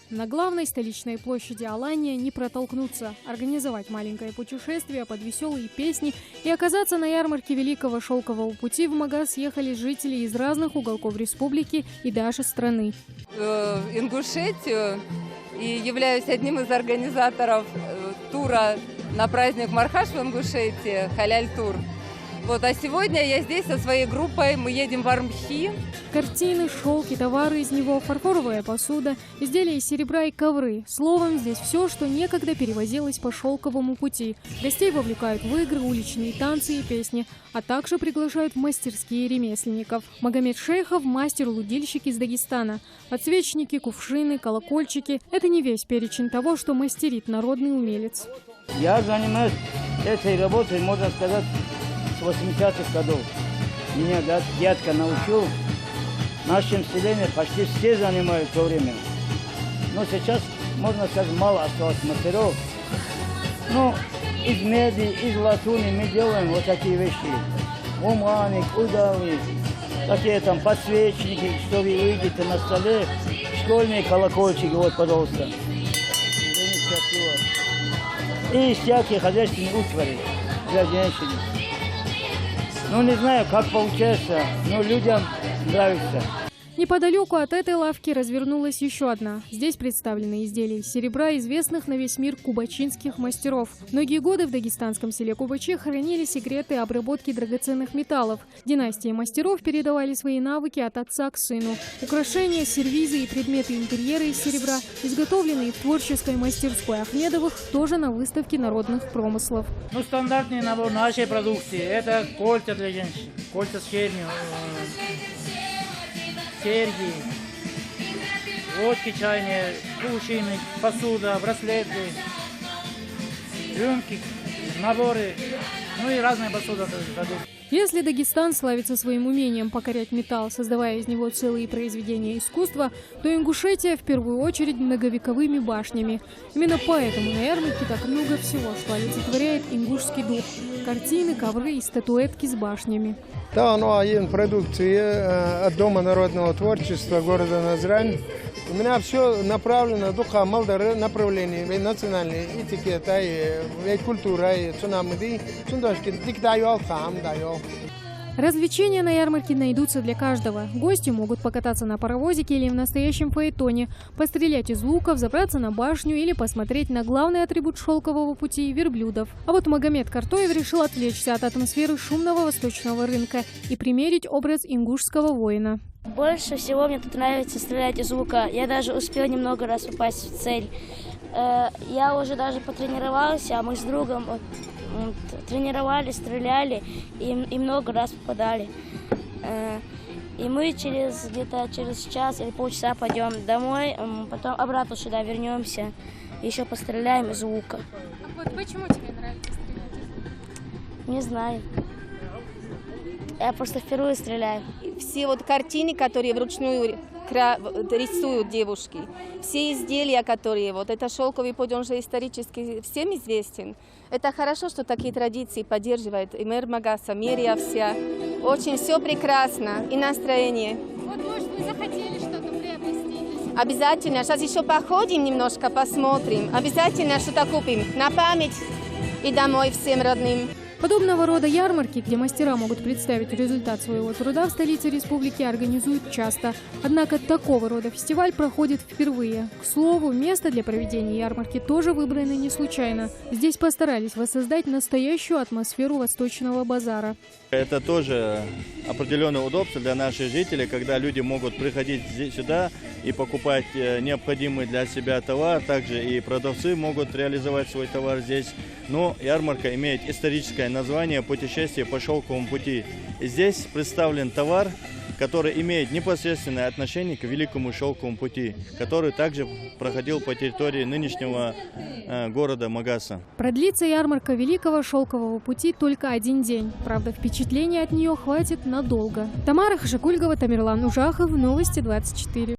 На главной столичной площади Алания не протолкнуться. Организовать маленькое путешествие под веселые песни и оказаться на ярмарке Великого Шелкового пути в Магаз съехали жители из разных уголков республики и даже страны. Ингушетию и являюсь одним из организаторов тура на праздник Мархаш в Ингушетии, Халяль-тур. Вот, а сегодня я здесь со своей группой, мы едем в Армхи. Картины, шелки, товары из него, фарфоровая посуда, изделия из серебра и ковры. Словом, здесь все, что некогда перевозилось по шелковому пути. Гостей вовлекают в игры, уличные танцы и песни, а также приглашают в мастерские ремесленников. Магомед Шейхов – мастер-лудильщик из Дагестана. Подсвечники, кувшины, колокольчики – это не весь перечень того, что мастерит народный умелец. Я занимаюсь этой работой, можно сказать, с 80-х годов. Меня дядька научил. В нашем селении почти все занимают в то время. Но сейчас, можно сказать, мало осталось мастеров. Но из меди, из латуни мы делаем вот такие вещи. Уманик, удавы, такие там подсвечники, что вы видите на столе. Школьные колокольчики, вот, пожалуйста. И всякие хозяйственные утвари для женщин. Ну, не знаю, как получается, но людям нравится. Неподалеку от этой лавки развернулась еще одна. Здесь представлены изделия из серебра известных на весь мир кубачинских мастеров. Многие годы в дагестанском селе Кубачи хранили секреты обработки драгоценных металлов. Династии мастеров передавали свои навыки от отца к сыну. Украшения, сервизы и предметы интерьера из серебра, изготовленные в творческой мастерской Ахмедовых, тоже на выставке народных промыслов. Ну, стандартный набор нашей продукции – это кольца для женщин, кольца с хернью, серьги, водки чайные, кувшины, посуда, браслеты, рюмки, наборы, ну и разные посуда тоже. Если Дагестан славится своим умением покорять металл, создавая из него целые произведения искусства, то Ингушетия в первую очередь многовековыми башнями. Именно поэтому на ярмарке так много всего, что олицетворяет ингушский дух. Картины, ковры и статуэтки с башнями. Да, ну а есть продукции от Дома народного творчества города Назрань. У меня все направлено духа малдары направления, и национальные этикеты, и культура, и цунамыды, цундашки, диктаю, сам даю. Развлечения на ярмарке найдутся для каждого. Гости могут покататься на паровозике или в настоящем фаэтоне, пострелять из луков, забраться на башню или посмотреть на главный атрибут шелкового пути – верблюдов. А вот Магомед Картоев решил отвлечься от атмосферы шумного восточного рынка и примерить образ ингушского воина. Больше всего мне тут нравится стрелять из лука. Я даже успел немного раз попасть в цель. Я уже даже потренировался, а мы с другом тренировали, стреляли и много раз попадали. И мы где-то через час или полчаса пойдем домой, потом обратно сюда вернемся, еще постреляем из лука. А вот почему тебе нравится стрелять из лука? Не знаю. Я просто впервые стреляю. Все вот картины, которые вручную рисуют девушки, все изделия, которые вот это шелковый путь, он же исторически всем известен. Это хорошо, что такие традиции поддерживает и мэр Магаса, мэрия вся. Очень все прекрасно и настроение. Вот, может, вы захотели что-то приобрести? Обязательно. Сейчас еще походим немножко, посмотрим. Обязательно что-то купим на память и домой всем родным. Подобного рода ярмарки, где мастера могут представить результат своего труда, в столице республики организуют часто. Однако такого рода фестиваль проходит впервые. К слову, место для проведения ярмарки тоже выбрано не случайно. Здесь постарались воссоздать настоящую атмосферу восточного базара. Это тоже определенное удобство для наших жителей, когда люди могут приходить сюда и покупать необходимый для себя товар. Также и продавцы могут реализовать свой товар здесь. Но ярмарка имеет историческое название «Путешествие по шелковому пути». И здесь представлен товар, который имеет непосредственное отношение к Великому Шелковому пути, который также проходил по территории нынешнего города Магаса. Продлится ярмарка Великого Шелкового пути только один день. Правда, впечатления от нее хватит надолго. Тамара Хашакульгова, Тамерлан Ужахов, Новости 24.